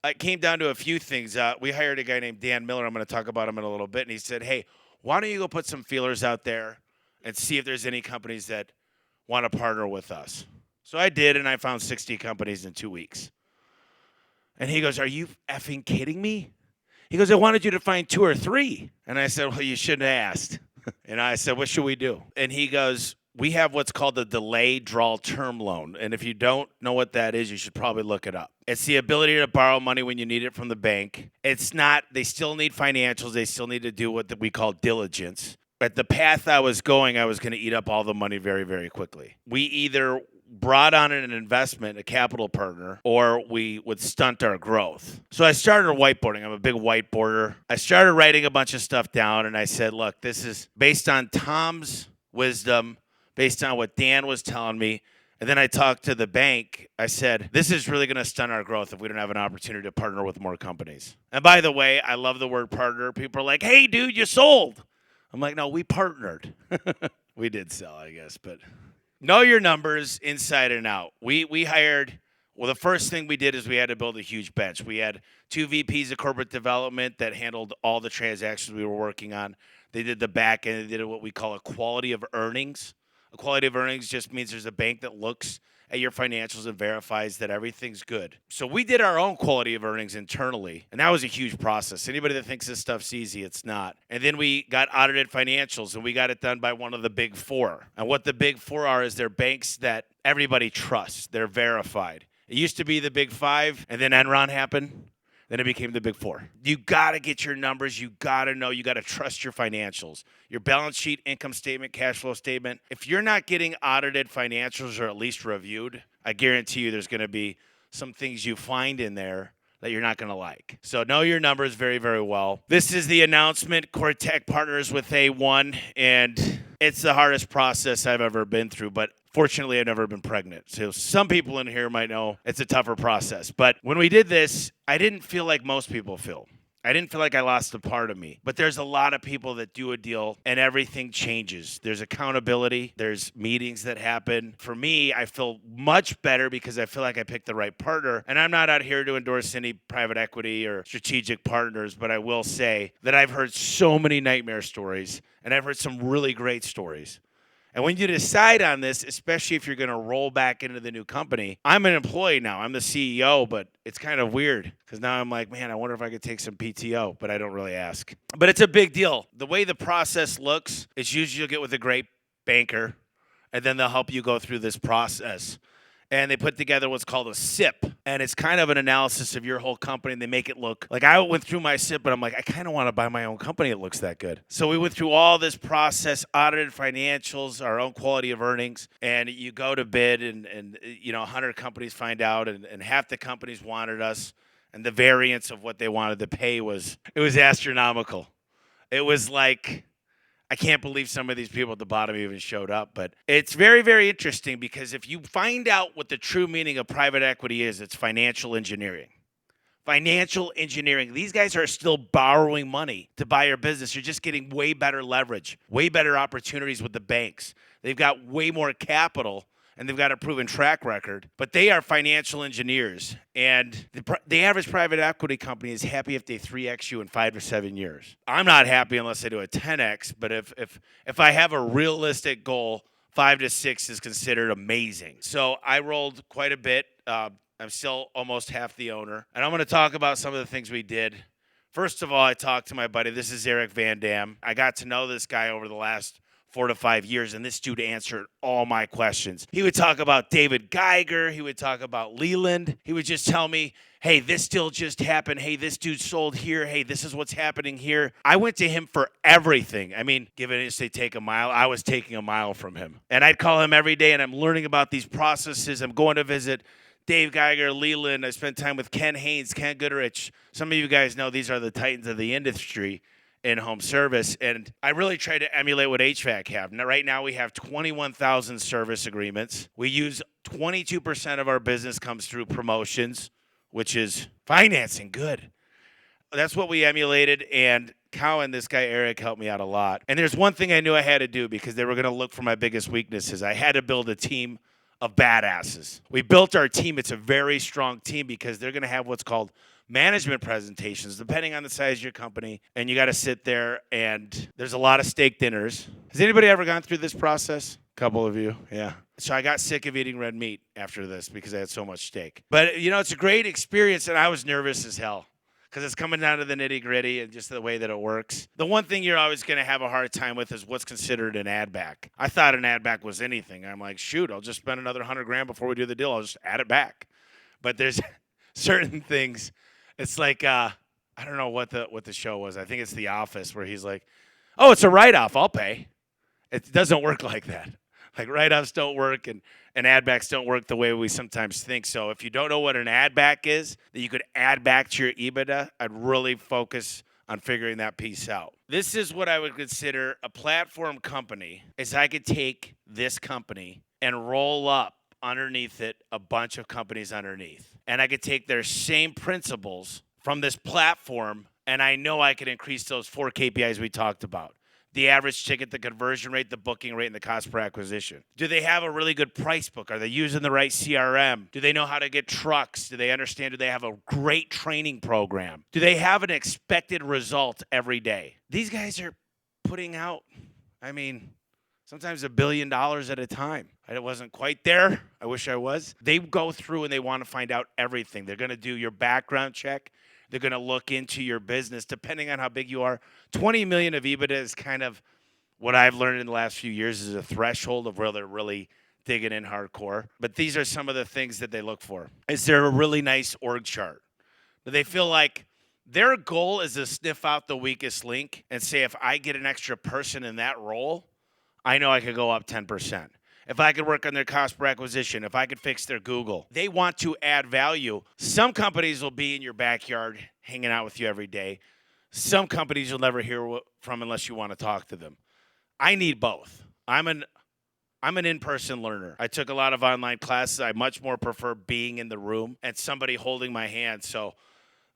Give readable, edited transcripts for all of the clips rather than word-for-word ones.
it came down to a few things. We hired a guy named Dan Miller. I'm going to talk about him in a little bit. And he said, hey, why don't you go put some feelers out there and see if there's any companies that want to partner with us? So I did, and I found 60 companies in 2 weeks. And he goes, are you effing kidding me? He goes, I wanted you to find two or three. And I said, well, you shouldn't have asked. And I said, what should we do? And he goes, we have what's called a delayed draw term loan. And if you don't know what that is, you should probably look it up. It's the ability to borrow money when you need it from the bank. It's not, they still need financials. They still need to do what we call diligence. But the path I was going, I was going to eat up all the money very, very quickly. We either brought on an investment, a capital partner, or we would stunt our growth. So I started whiteboarding. I'm a big whiteboarder. I started writing a bunch of stuff down, and I said, look, this is based on Tom's wisdom, based on what Dan was telling me. And then I talked to the bank. I said, this is really going to stunt our growth if we don't have an opportunity to partner with more companies. And by the way, I love the word partner. People are like, hey, dude, you sold. I'm like, no, we partnered. We did sell, I guess, but know your numbers inside and out. We hired, well, the first thing we did is we had to build a huge bench. We had 2 VPs of corporate development that handled all the transactions we were working on. They did the back end. They did what we call a quality of earnings. A quality of earnings just means there's a bank that looks at your financials and verifies that everything's good. So we did our own quality of earnings internally, and that was a huge process. Anybody that thinks this stuff's easy, it's not. And then we got audited financials, and we got it done by one of the big four. And what the big four are is they're banks that everybody trusts. They're verified. It used to be the big five, and then Enron happened. Then it became the big four. You got to get your numbers. You got to know. You got to trust your financials, your balance sheet, income statement, cash flow statement. If you're not getting audited financials or at least reviewed, I guarantee you there's going to be some things you find in there that you're not going to like. So know your numbers very, very well. This is the announcement. Cortec partners with A1, and it's the hardest process I've ever been through, but fortunately, I've never been pregnant. So some people in here might know it's a tougher process. But when we did this, I didn't feel like most people feel. I didn't feel like I lost a part of me. But there's a lot of people that do a deal and everything changes. There's accountability. There's meetings that happen. For me, I feel much better because I feel like I picked the right partner. And I'm not out here to endorse any private equity or strategic partners, but I will say that I've heard so many nightmare stories and I've heard some really great stories. And when you decide on this, especially if you're going to roll back into the new company, I'm an employee now. I'm the CEO, but it's kind of weird because now I'm like, man, I wonder if I could take some PTO, but I don't really ask. But it's a big deal. The way the process looks is usually you'll get with a great banker, and then they'll help you go through this process. And they put together what's called a SIP. And it's kind of an analysis of your whole company. And they make it look like I went through my SIP, but I'm like, I kind of want to buy my own company. It looks that good. So we went through all this process, audited financials, our own quality of earnings. And you go to bid and 100 companies find out. And half the companies wanted us. And the variance of what they wanted to pay was astronomical. It was like, I can't believe some of these people at the bottom even showed up, but it's very, very interesting because if you find out what the true meaning of private equity is, it's financial engineering. Financial engineering. These guys are still borrowing money to buy your business. You're just getting way better leverage, way better opportunities with the banks. They've got way more capital and they've got a proven track record, but they are financial engineers. And the average private equity company is happy if they 3X you in 5 or 7 years. I'm not happy unless they do a 10X, but if I have a realistic goal, 5 to 6 is considered amazing. So I rolled quite a bit. I'm still almost half the owner. And I'm going to talk about some of the things we did. First of all, I talked to my buddy. This is Eric Van Dam. I got to know this guy over the last 4 to 5 years, and this dude answered all my questions. He would talk about David Geiger. He would talk about Leland. He would just tell me, hey, this deal just happened. Hey, this dude sold here. Hey, this is what's happening here. I went to him for everything. I mean, give it a take a mile. I was taking a mile from him. And I'd call him every day, and I'm learning about these processes. I'm going to visit Dave Geiger, Leland. I spent time with Ken Haynes, Ken Goodrich. Some of you guys know these are the titans of the industry in home service, and I really try to emulate what HVAC have. Now, right now, we have 21,000 service agreements. We use 22% of our business comes through promotions, which is financing. Good. That's what we emulated, and Cowan, this guy Eric, helped me out a lot. And there's one thing I knew I had to do because they were going to look for my biggest weaknesses. I had to build a team of badasses. We built our team. It's a very strong team because they're going to have what's called management presentations, depending on the size of your company. And you got to sit there, and there's a lot of steak dinners. Has anybody ever gone through this process? A couple of you, yeah. So I got sick of eating red meat after this because I had so much steak. But, it's a great experience, and I was nervous as hell because it's coming down to the nitty-gritty and just the way that it works. The one thing you're always going to have a hard time with is what's considered an Addback. I thought an Addback was anything. I'm like, shoot, I'll just spend another $100,000 before we do the deal. I'll just add it back. But there's certain things. It's like I don't know what the show was. I think it's The Office, where he's like, "Oh, it's a write-off. I'll pay." It doesn't work like that. Like write-offs don't work, and add-backs don't work the way we sometimes think. So if you don't know what an add-back is that you could add back to your EBITDA, I'd really focus on figuring that piece out. This is what I would consider a platform company, is I could take this company and roll up underneath it a bunch of companies underneath. And I could take their same principles from this platform, and I know I could increase those 4 KPIs we talked about. The average ticket, the conversion rate, the booking rate, and the cost per acquisition. Do they have a really good price book? Are they using the right CRM? Do they know how to get trucks? Do they understand? Do they have a great training program? Do they have an expected result every day? These guys are putting out, sometimes $1 billion at a time. I wasn't quite there. I wish I was. They go through and they want to find out everything. They're going to do your background check. They're going to look into your business, depending on how big you are. 20 million of EBITDA is kind of what I've learned in the last few years is a threshold of where they're really digging in hardcore. But these are some of the things that they look for. Is there a really nice org chart? Do they feel like their goal is to sniff out the weakest link and say, if I get an extra person in that role, I know I could go up 10%. If I could work on their cost per acquisition, if I could fix their Google. They want to add value. Some companies will be in your backyard hanging out with you every day. Some companies you'll never hear from unless you want to talk to them. I need both. I'm an in-person learner. I took a lot of online classes. I much more prefer being in the room and somebody holding my hand. So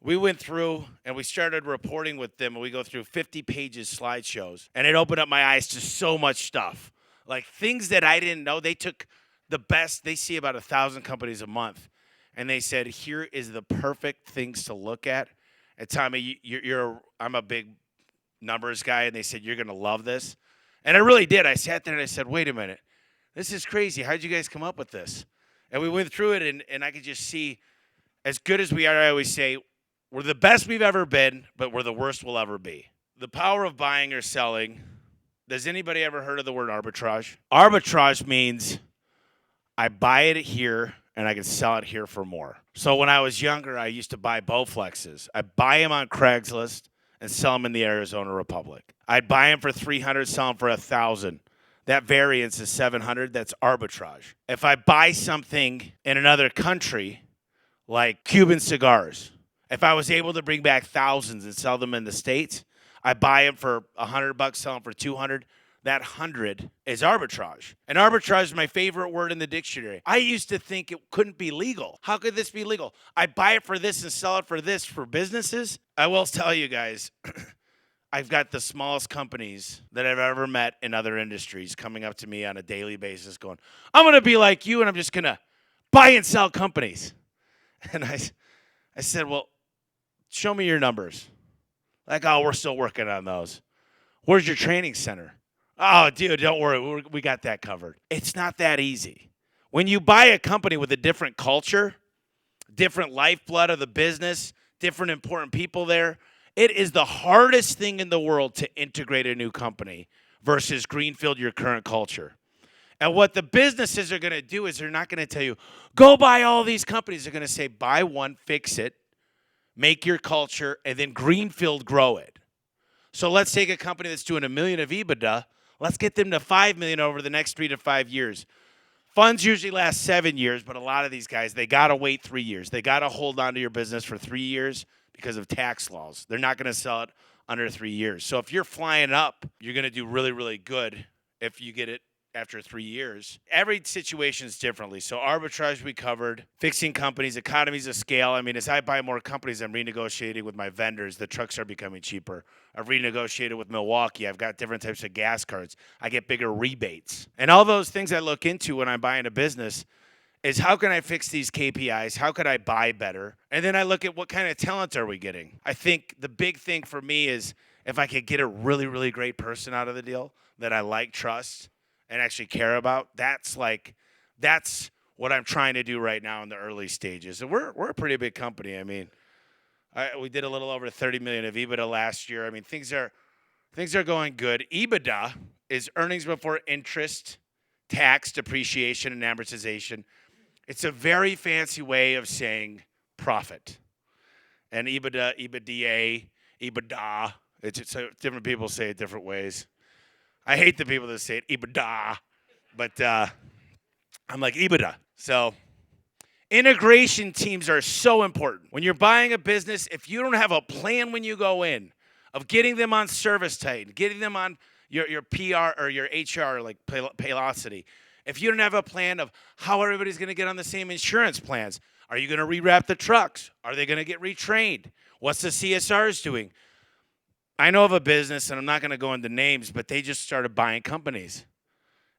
we went through and we started reporting with them, and we go through 50 pages slideshows, and it opened up my eyes to so much stuff. Like things that I didn't know. They took the best. They see about 1,000 companies a month, and they said, here is the perfect things to look at. And Tommy, I'm a big numbers guy, and they said, you're going to love this. And I really did. I sat there and I said, wait a minute. This is crazy. How'd you guys come up with this? And we went through it, and I could just see, as good as we are, I always say, we're the best we've ever been, but we're the worst we'll ever be. The power of buying or selling. Has anybody ever heard of the word arbitrage? Arbitrage means I buy it here and I can sell it here for more. So when I was younger, I used to buy Bowflexes. I'd buy them on Craigslist and sell them in the Arizona Republic. I'd buy them for $300, sell them for $1,000. That variance is $700. That's arbitrage. If I buy something in another country, like Cuban cigars, if I was able to bring back thousands and sell them in the States, I buy them for $100, sell them for $200. That 100 is arbitrage. And arbitrage is my favorite word in the dictionary. I used to think it couldn't be legal. How could this be legal? I buy it for this and sell it for this for businesses. I will tell you guys, I've got the smallest companies that I've ever met in other industries coming up to me on a daily basis going, I'm going to be like you, and I'm just going to buy and sell companies. And I said, well, show me your numbers. Like, oh, we're still working on those. Where's your training center? Oh, dude, don't worry. We got that covered. It's not that easy. When you buy a company with a different culture, different lifeblood of the business, different important people there, it is the hardest thing in the world to integrate a new company versus greenfield your current culture. And what the businesses are going to do is they're not going to tell you, go buy all these companies. They're going to say, buy one, fix it, make your culture, and then greenfield grow it. So let's take a company that's doing $1 million of EBITDA. Let's get them to $5 million over the next 3 to 5 years. Funds usually last 7 years, but a lot of these guys, they got to wait 3 years. They got to hold on to your business for 3 years because of tax laws. They're not going to sell it under 3 years. So if you're flying up, you're going to do really, really good if you get it after 3 years. Every situation is differently. So arbitrage we covered, fixing companies, economies of scale. I mean, as I buy more companies, I'm renegotiating with my vendors. The trucks are becoming cheaper. I've renegotiated with Milwaukee. I've got different types of gas cards. I get bigger rebates. And all those things I look into when I'm buying a business is how can I fix these KPIs? How could I buy better? And then I look at what kind of talent are we getting? I think the big thing for me is if I could get a really, really great person out of the deal that I like, trust, and actually care about, that's what I'm trying to do right now in the early stages. And we're a pretty big company. I mean, we did a little over 30 million of EBITDA last year. I mean, things are going good. EBITDA is earnings before interest, tax, depreciation, and amortization. It's a very fancy way of saying profit. And EBITDA, EBITDA, EBITDA, so different people say it different ways. I hate the people that say it EBITDA, but I'm like EBITDA. So integration teams are so important. When you're buying a business, if you don't have a plan when you go in of getting them on ServiceTitan, getting them on your PR or your HR, like Paylocity, if you don't have a plan of how everybody's going to get on the same insurance plans, are you going to rewrap the trucks? Are they going to get retrained? What's the CSRs doing? I know of a business, and I'm not going to go into names, but they just started buying companies.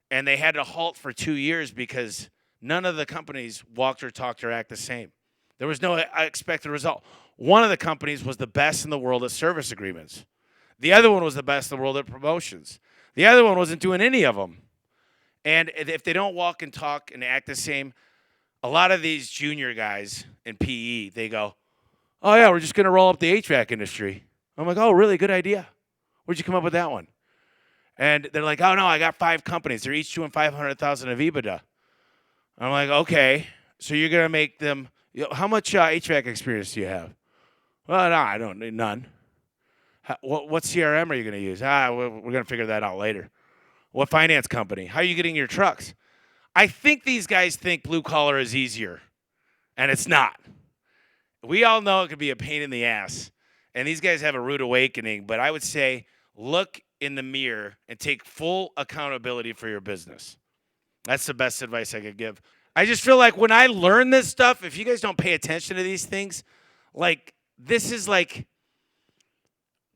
And they had to halt for 2 years because none of the companies walked or talked or act the same. There was no expected result. One of the companies was the best in the world at service agreements. The other one was the best in the world at promotions. The other one wasn't doing any of them. And if they don't walk and talk and act the same, a lot of these junior guys in PE, they go, oh, yeah, we're just going to roll up the HVAC industry. I'm like, oh, really? Good idea. Where'd you come up with that one? And they're like, oh, no, I got 5 companies. They're each doing $500,000 of EBITDA. I'm like, okay, so you're going to make them how much HVAC experience do you have? Well, no, I don't need none. What CRM are you going to use? We're going to figure that out later. What finance company? How are you getting your trucks? I think these guys think blue collar is easier, and it's not. We all know it could be a pain in the ass, and these guys have a rude awakening, but I would say look in the mirror and take full accountability for your business. That's the best advice I could give. I just feel like when I learn this stuff, if you guys don't pay attention to these things, like this is like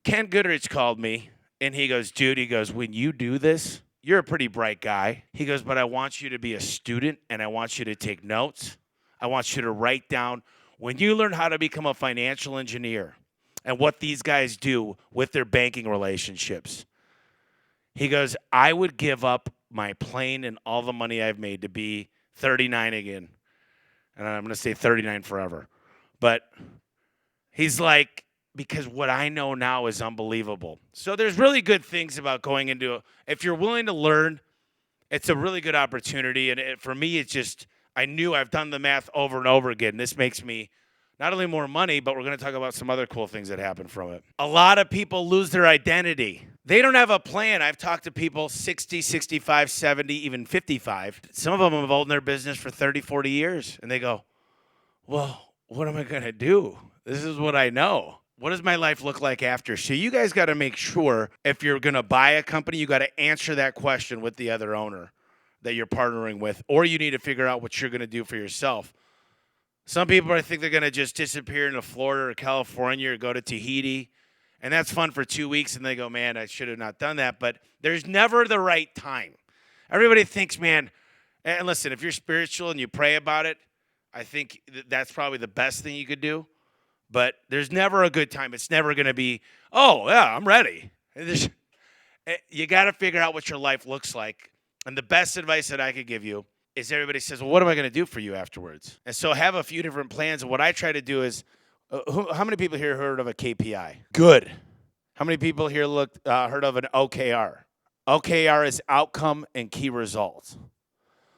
Ken Goodrich called me, and he goes, dude, he goes, when you do this, you're a pretty bright guy. He goes, but I want you to be a student, and I want you to take notes. I want you to write down when you learn how to become a financial engineer and what these guys do with their banking relationships. He goes, I would give up my plane and all the money I've made to be 39 again. And I'm going to say 39 forever. But he's like, because what I know now is unbelievable. So there's really good things about going into it. If you're willing to learn, it's a really good opportunity. And for me, it's just, I knew I've done the math over and over again. This makes me not only more money, but we're going to talk about some other cool things that happen from it. A lot of people lose their identity. They don't have a plan. I've talked to people 60, 65, 70, even 55. Some of them have owned their business for 30, 40 years. And they go, well, what am I going to do? This is what I know. What does my life look like after? So you guys got to make sure if you're going to buy a company, you got to answer that question with the other owner that you're partnering with, or you need to figure out what you're going to do for yourself. Some people think they're going to just disappear into Florida or California or go to Tahiti, and that's fun for 2 weeks, and they go, man, I should have not done that. But there's never the right time. Everybody thinks, man, and listen, if you're spiritual and you pray about it, I think that's probably the best thing you could do. But there's never a good time. It's never going to be, oh, yeah, I'm ready. You got to figure out what your life looks like. And the best advice that I could give you is everybody says, well, what am I going to do for you afterwards? And so have a few different plans. And what I try to do is, how many people here heard of a KPI? Good. How many people here heard of an OKR? OKR is outcome and key results.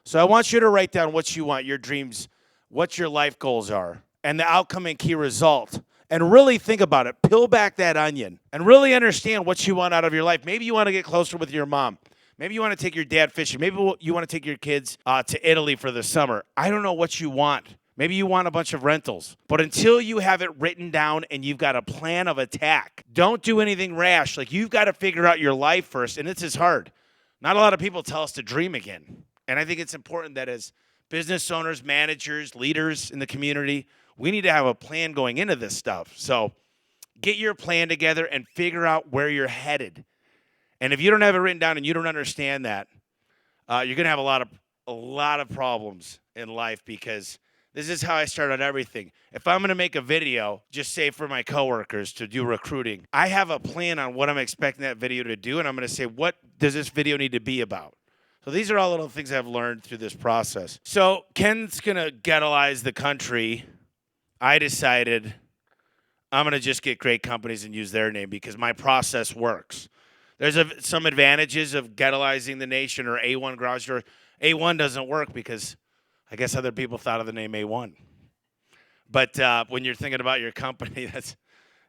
So I want you to write down what you want, your dreams, what your life goals are, and the outcome and key result. And really think about it. Peel back that onion and really understand what you want out of your life. Maybe you want to get closer with your mom. Maybe you want to take your dad fishing. Maybe you want to take your kids to Italy for the summer. I don't know what you want. Maybe you want a bunch of rentals. But until you have it written down and you've got a plan of attack, don't do anything rash. Like, you've got to figure out your life first. And this is hard. Not a lot of people tell us to dream again. And I think it's important that as business owners, managers, leaders in the community, we need to have a plan going into this stuff. So get your plan together and figure out where you're headed. And if you don't have it written down and you don't understand that, you're going to have a lot of problems in life, because this is how I started everything. If I'm going to make a video, just say for my coworkers to do recruiting, I have a plan on what I'm expecting that video to do, and I'm going to say, what does this video need to be about? So these are all little things I've learned through this process. So Ken's going to ghettoize the country. I decided I'm going to just get great companies and use their name because my process works. There's some advantages of ghettoizing the nation or A1 garage door. A1 doesn't work because I guess other people thought of the name A1. But when you're thinking about your company, that's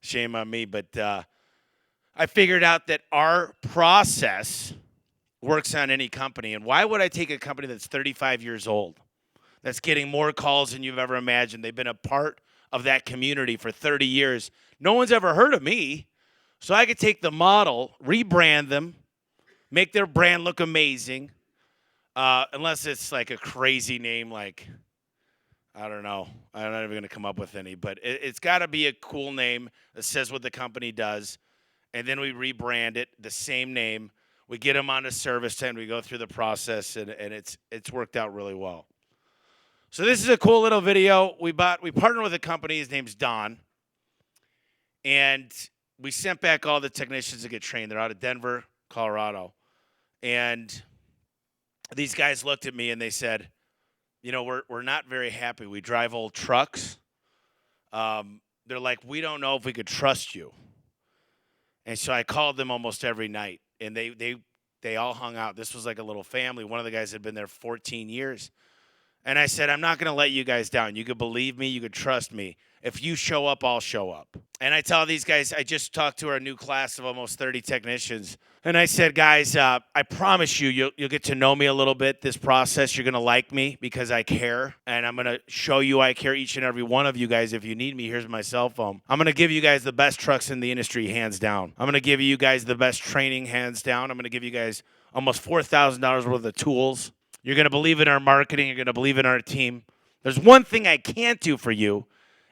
shame on me. But I figured out that our process works on any company. And why would I take a company that's 35 years old, that's getting more calls than you've ever imagined? They've been a part of that community for 30 years. No one's ever heard of me. So I could take the model, rebrand them, make their brand look amazing, unless it's like a crazy name like, I don't know. I'm not even going to come up with any. But it's got to be a cool name that says what the company does. And then we rebrand it, the same name. We get them on a service tent. We go through the process, and it's worked out really well. So this is a cool little video. We partnered with a company. His name's Don. And we sent back all the technicians to get trained. They're out of Denver, Colorado. And these guys looked at me and they said, you know, we're not very happy. We drive old trucks. They're like, we don't know if we could trust you. And so I called them almost every night. And they all hung out. This was like a little family. One of the guys had been there 14 years. And I said, I'm not going to let you guys down. You could believe me. You could trust me. If you show up, I'll show up. And I tell these guys, I just talked to our new class of almost 30 technicians. And I said, guys, I promise you'll get to know me a little bit. This process, you're going to like me because I care. And I'm going to show you I care, each and every one of you guys. If you need me, here's my cell phone. I'm going to give you guys the best trucks in the industry, hands down. I'm going to give you guys the best training, hands down. I'm going to give you guys almost $4,000 worth of tools. You're going to believe in our marketing. You're going to believe in our team. There's one thing I can't do for you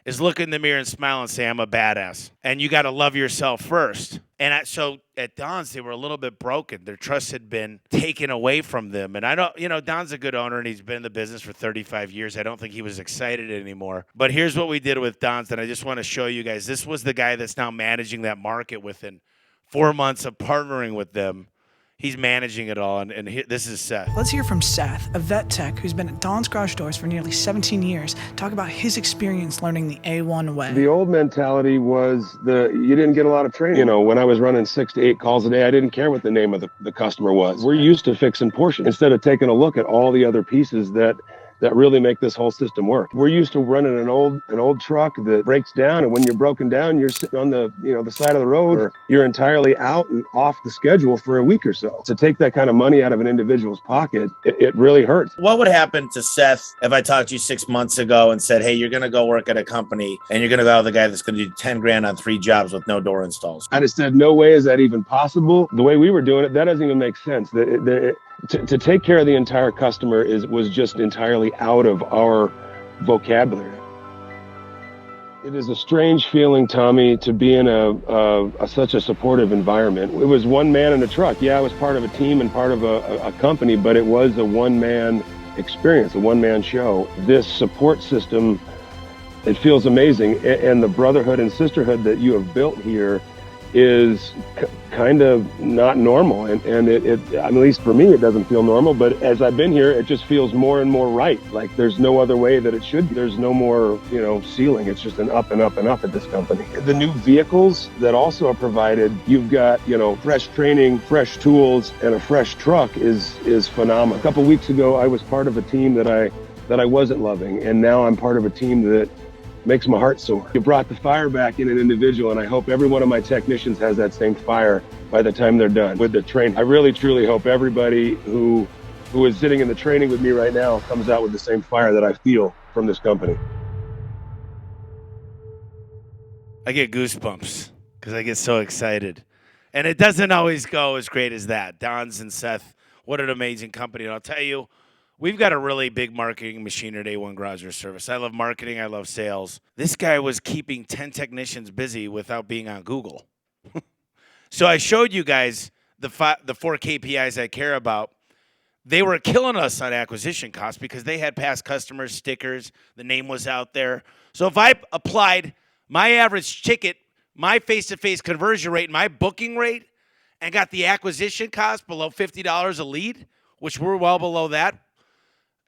is look in the mirror and smile and say, I'm a badass. And you got to love yourself first. And so at Don's, they were a little bit broken. Their trust had been taken away from them. And I don't, Don's a good owner and he's been in the business for 35 years. I don't think he was excited anymore. But here's what we did with Don's, and I just want to show you guys. This was the guy that's now managing that market within 4 months of partnering with them. He's managing it all, and this is Seth. Let's hear from Seth, a vet tech who's been at Don's Garage Doors for nearly 17 years, talk about his experience learning the A1 way. The old mentality was you didn't get a lot of training. When I was running 6 to 8 calls a day, I didn't care what the name of the customer was. We're used to fixing portions instead of taking a look at all the other pieces that really make this whole system work. We're used to running an old truck that breaks down, and when you're broken down, you're sitting on the side of the road, or you're entirely out and off the schedule for a week or so. To take that kind of money out of an individual's pocket, it really hurts. What would happen to Seth if I talked to you 6 months ago and said, hey, you're going to go work at a company and you're going to go with the guy that's going to do 10 grand on 3 jobs with no door installs? I just said, no way is that even possible. The way we were doing it, that doesn't even make sense. To take care of the entire customer was just entirely out of our vocabulary. It is a strange feeling, Tommy, to be in such a supportive environment. It was one man in a truck. Yeah, I was part of a team and part of a company, but it was a one-man experience, a one-man show. This support system, it feels amazing. And the brotherhood and sisterhood that you have built here is kind of not normal, and at least for me, it doesn't feel normal. But as I've been here, it just feels more and more right. Like there's no other way that it should be. There's no more, ceiling. It's just an up and up and up at this company. The new vehicles that also are provided, you've got, fresh training, fresh tools, and a fresh truck is phenomenal. A couple weeks ago, I was part of a team that I wasn't loving, and now I'm part of a team that makes my heart sore. You brought the fire back in an individual, and I hope every one of my technicians has that same fire by the time they're done with the training. I really, truly hope everybody who is sitting in the training with me right now comes out with the same fire that I feel from this company. I get goosebumps because I get so excited. And it doesn't always go as great as that. Don's and Seth what an amazing company. And I'll tell you, we've got a really big marketing machine at A1 Garage Service. I love marketing. I love sales. This guy was keeping 10 technicians busy without being on Google. So I showed you guys the 4 KPIs I care about. They were killing us on acquisition costs because they had past customers, stickers, the name was out there. So if I applied my average ticket, my face-to-face conversion rate, and my booking rate, and got the acquisition cost below $50 a lead, which we're well below that,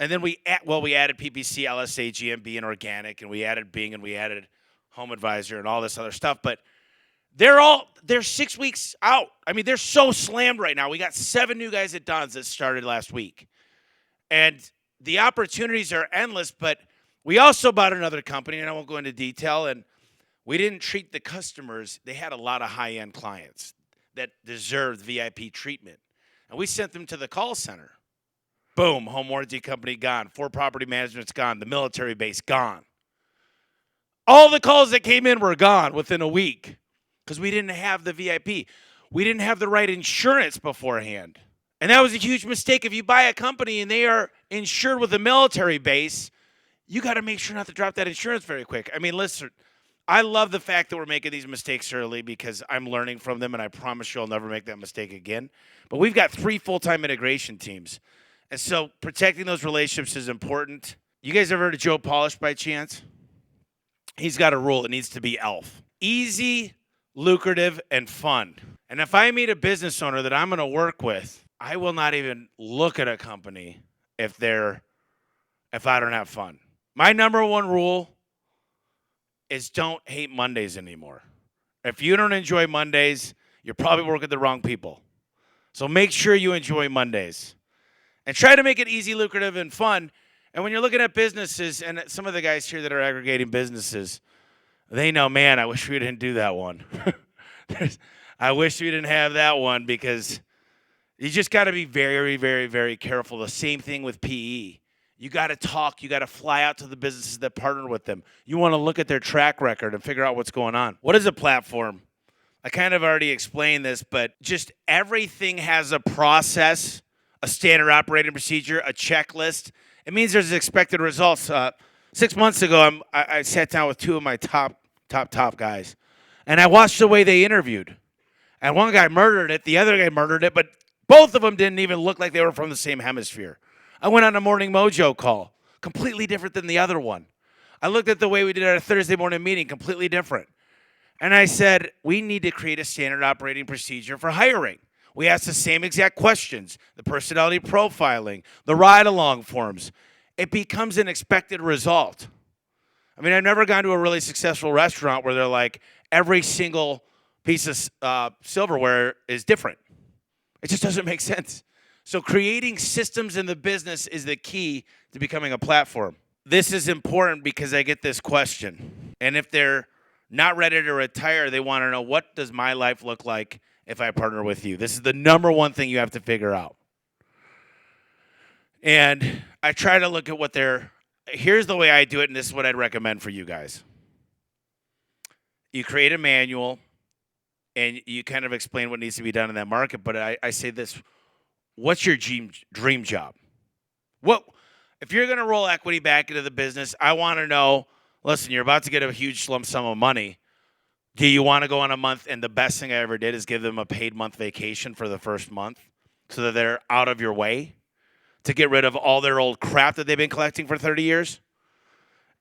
and then we added PPC, LSA, GMB, and organic, and we added Bing, and we added Home Advisor, and all this other stuff. But they're 6 weeks out. I mean, they're so slammed right now. We got 7 new guys at Don's that started last week. And the opportunities are endless, but we also bought another company, and I won't go into detail, and we didn't treat the customers. They had a lot of high-end clients that deserved VIP treatment. And we sent them to the call center. Boom, home warranty company gone. 4 property management's gone. The military base gone. All the calls that came in were gone within a week. Because we didn't have the VIP. We didn't have the right insurance beforehand. And that was a huge mistake. If you buy a company and they are insured with a military base, you got to make sure not to drop that insurance very quick. I mean, listen, I love the fact that we're making these mistakes early because I'm learning from them, and I promise you I'll never make that mistake again. But we've got 3 full-time integration teams. And so protecting those relationships is important. You guys ever heard of Joe Polish by chance? He's got a rule. It needs to be ELF. Easy, lucrative, and fun. And if I meet a business owner that I'm going to work with, I will not even look at a company if I don't have fun. My number 1 rule is don't hate Mondays anymore. If you don't enjoy Mondays, you're probably working with the wrong people. So make sure you enjoy Mondays. And try to make it easy, lucrative, and fun. And when you're looking at businesses, and some of the guys here that are aggregating businesses, they know, man, I wish we didn't do that one. I wish we didn't have that one because you just got to be very, very, very careful. The same thing with PE. You got to talk. You got to fly out to the businesses that partner with them. You want to look at their track record and figure out what's going on. What is a platform? I kind of already explained this, but just everything has a process, a standard operating procedure, a checklist. It means there's expected results. 6 months ago, I sat down with 2 of my top guys, and I watched the way they interviewed. And one guy murdered it, the other guy murdered it, but both of them didn't even look like they were from the same hemisphere. I went on a Morning Mojo call, completely different than the other one. I looked at the way we did our Thursday morning meeting, completely different. And I said, we need to create a standard operating procedure for hiring. We ask the same exact questions, the personality profiling, the ride-along forms. It becomes an expected result. I mean, I've never gone to a really successful restaurant where they're like, every single piece of silverware is different. It just doesn't make sense. So creating systems in the business is the key to becoming a platform. This is important because I get this question. And if they're not ready to retire, they want to know, what does my life look like if I partner with you? This is the number 1 thing you have to figure out. And I try to look at here's the way I do it, and this is what I'd recommend for you guys. You create a manual, and you kind of explain what needs to be done in that market, but I say this, what's your dream job? If you're going to roll equity back into the business, I want to know, listen, you're about to get a huge lump sum of money. Do you want to go on a month? And the best thing I ever did is give them a paid month vacation for the first month so that they're out of your way to get rid of all their old crap that they've been collecting for 30 years.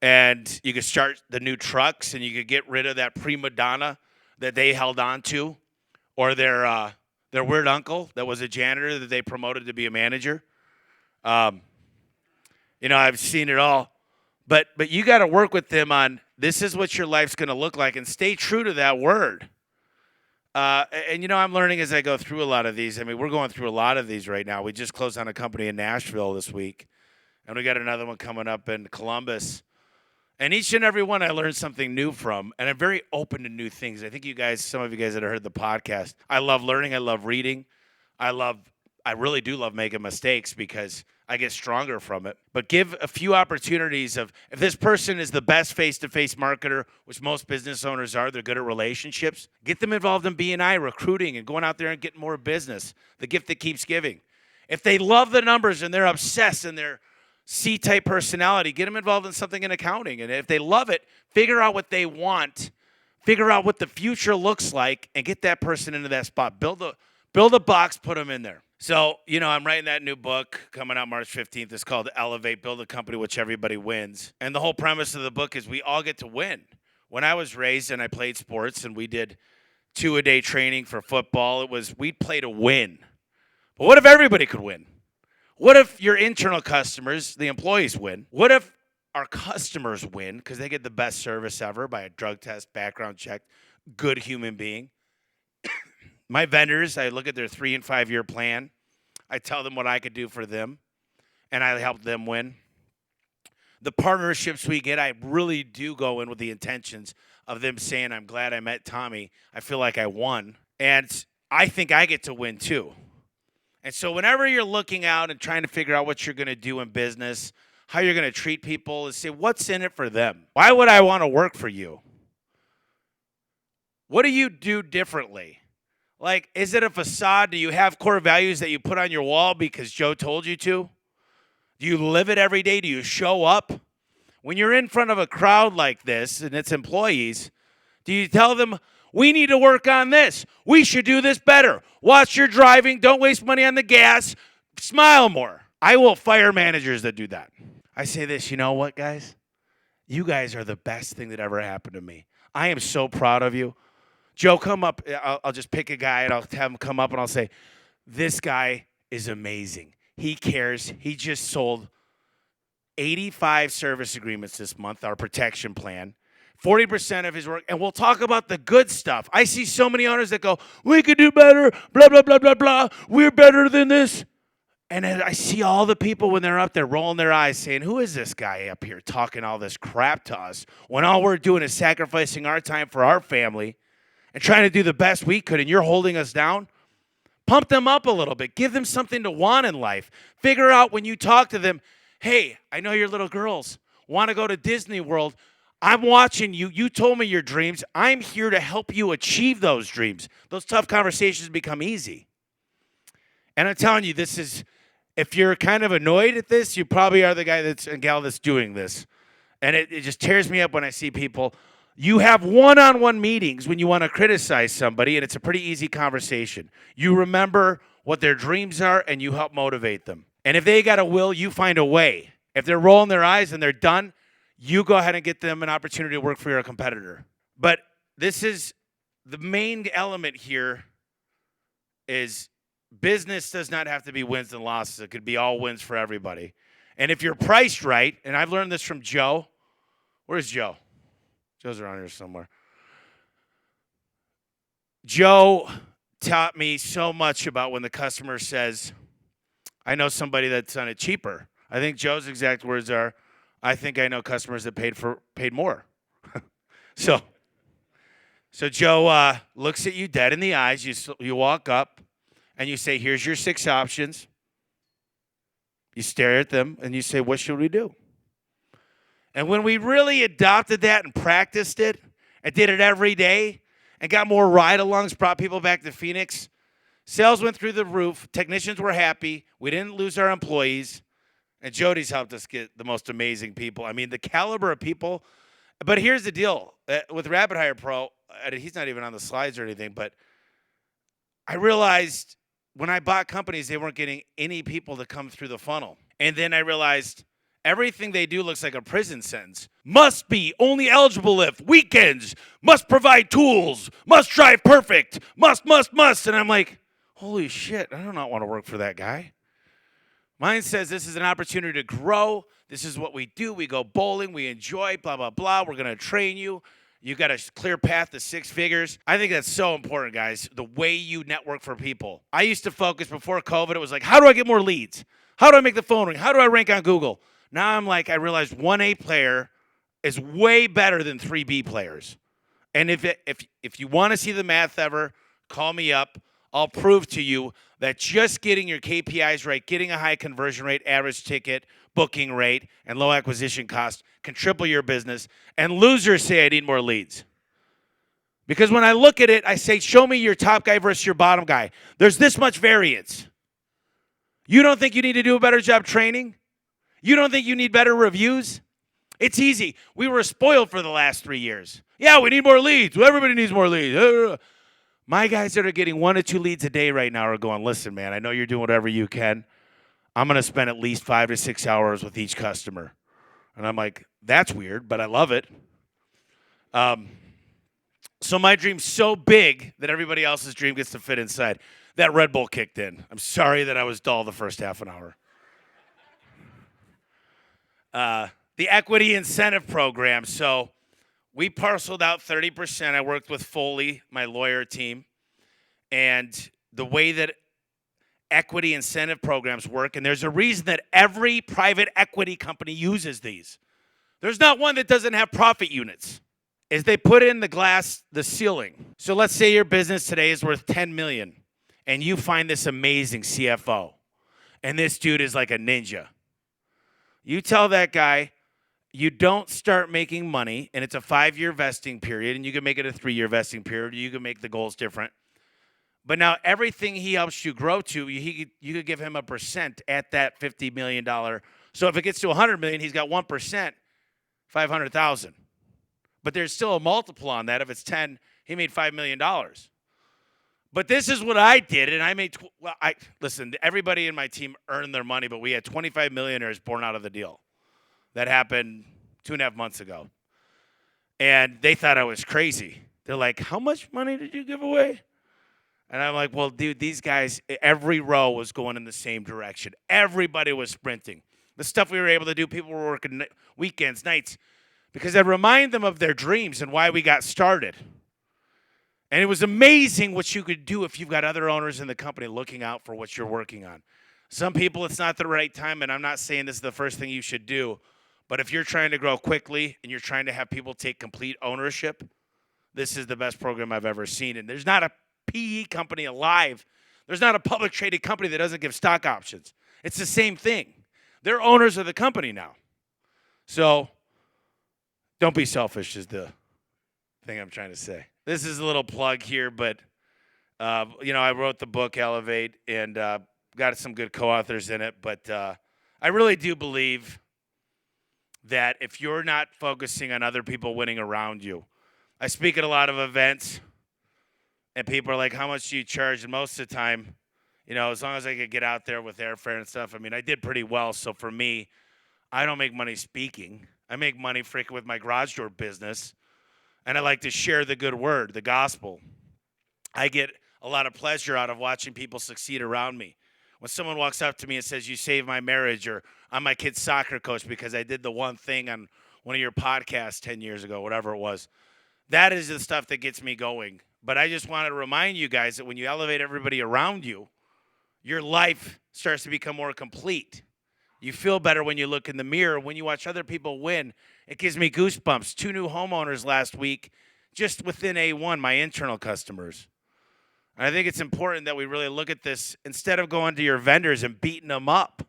And you could start the new trucks, and you could get rid of that prima donna that they held on to, or their weird uncle that was a janitor that they promoted to be a manager. I've seen it all. But you got to work with them on, this is what your life's going to look like, and stay true to that word. I'm learning as I go through a lot of these. I mean, we're going through a lot of these right now. We just closed on a company in Nashville this week, and we got another one coming up in Columbus. And each and every one I learned something new from, and I'm very open to new things. I think some of you guys that have heard the podcast, I love learning. I love reading. I really do love making mistakes because I get stronger from it. But give a few opportunities of, if this person is the best face-to-face marketer, which most business owners are, they're good at relationships, get them involved in B&I, recruiting, and going out there and getting more business, the gift that keeps giving. If they love the numbers and they're obsessed and they're C-type personality, get them involved in something in accounting. And if they love it, figure out what they want, figure out what the future looks like, and get that person into that spot. Build a box, put them in there. So, I'm writing that new book coming out March 15th. It's called Elevate, Build a Company which everybody wins. And the whole premise of the book is we all get to win. When I was raised and I played sports and we did 2-a-day training for football, we'd play to win. But what if everybody could win? What if your internal customers, the employees, win? What if our customers win because they get the best service ever by a drug test, background check, good human being? My vendors, I look at their 3 and 5 year plan. I tell them what I could do for them, and I help them win. The partnerships we get, I really do go in with the intentions of them saying, I'm glad I met Tommy. I feel like I won. And I think I get to win too. And so whenever you're looking out and trying to figure out what you're going to do in business, how you're going to treat people, and say, what's in it for them? Why would I want to work for you? What do you do differently? Like, is it a facade? Do you have core values that you put on your wall because Joe told you to? Do you live it every day? Do you show up? When you're in front of a crowd like this and it's employees, do you tell them, we need to work on this. We should do this better. Watch your driving. Don't waste money on the gas. Smile more. I will fire managers that do that. I say this, you know what, guys? You guys are the best thing that ever happened to me. I am so proud of you. Joe, come up. I'll just pick a guy and I'll have him come up and I'll say, this guy is amazing. He cares. He just sold 85 service agreements this month, our protection plan. 40% of his work, and we'll talk about the good stuff. I see so many owners that go, we could do better, blah, blah, blah, blah, blah. We're better than this. And then I see all the people when they're up there rolling their eyes saying, who is this guy up here talking all this crap to us when all we're doing is sacrificing our time for our family and trying to do the best we could, and you're holding us down? Pump them up a little bit. Give them something to want in life. Figure out when you talk to them, hey, I know your little girls want to go to Disney World. I'm watching you. You told me your dreams. I'm here to help you achieve those dreams. Those tough conversations become easy. And I'm telling you, this is, if you're kind of annoyed at this, you probably are the guy and gal that's doing this. And it just tears me up when I see people. You have one-on-one meetings when you want to criticize somebody, and it's a pretty easy conversation. You remember what their dreams are, and you help motivate them. And if they got a will, you find a way. If they're rolling their eyes and they're done, you go ahead and get them an opportunity to work for your competitor. But this is the main element here is business does not have to be wins and losses. It could be all wins for everybody. And if you're priced right, and I've learned this from Joe. Where's Joe? Joe's around here somewhere. Joe taught me so much about when the customer says, I know somebody that's done it cheaper. I think Joe's exact words are, I think I know customers that paid more. So Joe looks at you dead in the eyes. You walk up and you say, here's your 6 options. You stare at them and you say, what should we do? And when we really adopted that and practiced it and did it every day and got more ride-alongs, brought people back to Phoenix, sales went through the roof. Technicians were happy. We didn't lose our employees. And Jody's helped us get the most amazing people. I mean, the caliber of people. But here's the deal. With Rapid Hire Pro, he's not even on the slides or anything, but I realized when I bought companies, they weren't getting any people to come through the funnel. And then I realized everything they do looks like a prison sentence. Must be, only eligible if, weekends, must provide tools, must drive perfect, must. And I'm like, holy shit, I do not want to work for that guy. Mine says this is an opportunity to grow. This is what we do. We go bowling. We enjoy, blah, blah, blah. We're going to train you. You got a clear path to 6 figures. I think that's so important, guys, the way you network for people. I used to focus before COVID. It was like, how do I get more leads? How do I make the phone ring? How do I rank on Google? Now I'm like, I realized 1A player is way better than 3B players. And if you want to see the math ever, call me up. I'll prove to you that just getting your KPIs right, getting a high conversion rate, average ticket, booking rate, and low acquisition cost can triple your business. And losers say I need more leads. Because when I look at it, I say, show me your top guy versus your bottom guy. There's this much variance. You don't think you need to do a better job training? You don't think you need better reviews? It's easy. We were spoiled for the last 3 years. Yeah, we need more leads. Well, everybody needs more leads. My guys that are getting 1 to 2 leads a day right now are going, listen, man, I know you're doing whatever you can. I'm going to spend at least 5 to 6 hours with each customer. And I'm like, that's weird, but I love it. So my dream's so big that everybody else's dream gets to fit inside. That Red Bull kicked in. I'm sorry that I was dull the first half an hour. The equity incentive program. So we parceled out 30%. I worked with Foley, my lawyer team. And the way that equity incentive programs work, and there's a reason that every private equity company uses these. There's not one that doesn't have profit units. Is they put in the ceiling. So let's say your business today is worth 10 million and you find this amazing CFO and this dude is like a ninja. You tell that guy you don't start making money and it's a 5-year vesting period and you can make it a 3-year vesting period. You can make the goals different. But now everything he helps you grow to, you could give him a percent at that $50 million. So if it gets to 100 million, he's got 1%, 500,000. But there's still a multiple on that. If it's 10, he made $5 million. But this is what I did, and I made, listen, everybody in my team earned their money, but we had 25 millionaires born out of the deal. That happened 2.5 months ago. And they thought I was crazy. They're like, how much money did you give away? And I'm like, well, dude, these guys, every row was going in the same direction. Everybody was sprinting. The stuff we were able to do, people were working weekends, nights, because I remind them of their dreams and why we got started. And it was amazing what you could do if you've got other owners in the company looking out for what you're working on. Some people, it's not the right time, and I'm not saying this is the first thing you should do, but if you're trying to grow quickly and you're trying to have people take complete ownership, this is the best program I've ever seen. And there's not a PE company alive. There's not a public traded company that doesn't give stock options. It's the same thing. They're owners of the company now. So don't be selfish is the thing I'm trying to say. This is a little plug here, but, I wrote the book, Elevate, and got some good co-authors in it. But I really do believe that if you're not focusing on other people winning around you, I speak at a lot of events, and people are like, how much do you charge? And most of the time, as long as I could get out there with airfare and stuff, I did pretty well. So for me, I don't make money speaking. I make money freaking with my garage door business, and I like to share the good word, the gospel. I get a lot of pleasure out of watching people succeed around me. When someone walks up to me and says, you saved my marriage, or I'm my kid's soccer coach because I did the one thing on one of your podcasts 10 years ago, whatever it was, that is the stuff that gets me going. But I just want to remind you guys that when you elevate everybody around you, your life starts to become more complete. You feel better when you look in the mirror. When you watch other people win, it gives me goosebumps. 2 new homeowners last week, just within A1, my internal customers. And I think it's important that we really look at this instead of going to your vendors and beating them up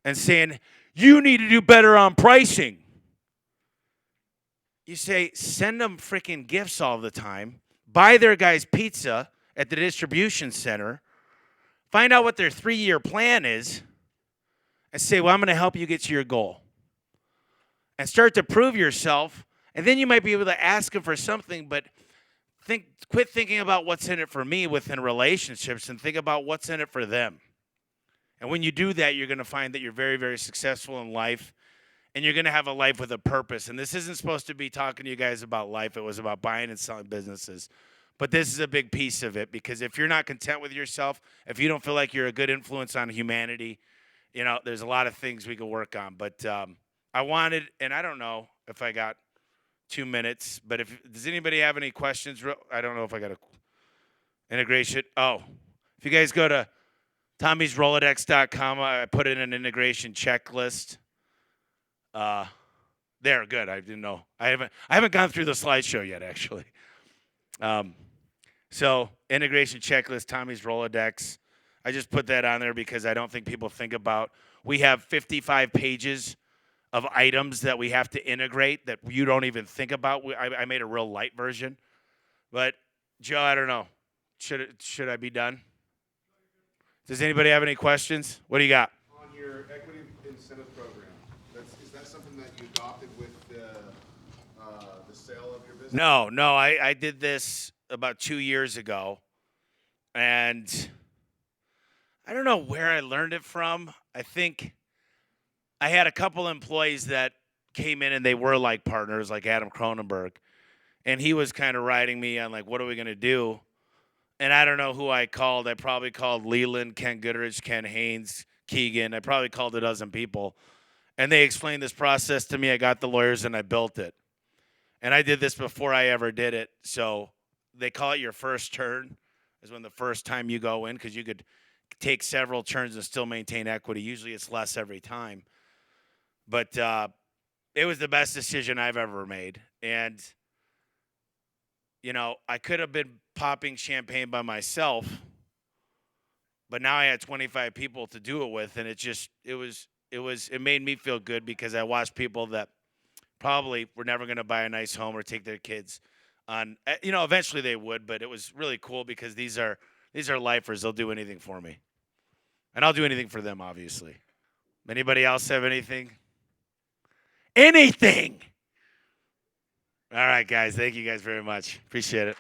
and saying, you need to do better on pricing. You say, send them freaking gifts all the time. Buy their guys pizza at the distribution center. Find out what their 3-year plan is. And say, well, I'm going to help you get to your goal. And start to prove yourself. And then you might be able to ask them for something, but quit thinking about what's in it for me within relationships and think about what's in it for them. And when you do that, you're going to find that you're very, very successful in life. And you're going to have a life with a purpose. And this isn't supposed to be talking to you guys about life. It was about buying and selling businesses. But this is a big piece of it, because if you're not content with yourself, if you don't feel like you're a good influence on humanity, there's a lot of things we can work on. But I wanted, and I don't know if I got 2 minutes, but does anybody have any questions? I don't know if I got a integration. Oh, if you guys go to tommysrolodex.com, I put in an integration checklist. There, good. I didn't know. I haven't gone through the slideshow yet, actually. So integration checklist, Tommy's Rolodex. I just put that on there because I don't think people think about. We have 55 pages of items that we have to integrate that you don't even think about. I made a real light version. But, Joe, I don't know. Should I be done? Does anybody have any questions? What do you got? On your equity incentive program, is that something that you adopted with the sale of your business? No, I did this about 2 years ago, and I don't know where I learned it from. I think I had a couple employees that came in and they were like partners, like Adam Cronenberg, and he was kind of riding me on like, what are we gonna do? And I don't know who I called. I probably called Leland, Ken Goodrich, Ken Haynes, Keegan. I probably called a dozen people. And they explained this process to me. I got the lawyers and I built it. And I did this before I ever did it. So they call it your first turn, is when the first time you go in, because you could take several turns and still maintain equity. Usually it's less every time. But it was the best decision I've ever made. And, you know, I could have been popping champagne by myself, but now I had 25 people to do it with, and it made me feel good because I watched people that probably were never going to buy a nice home or take their kids on, you know, eventually they would, but it was really cool because these are lifers. They'll do anything for me, and I'll do anything for them, obviously. Anybody else have anything? Anything. All right, guys. Thank you guys very much. Appreciate it.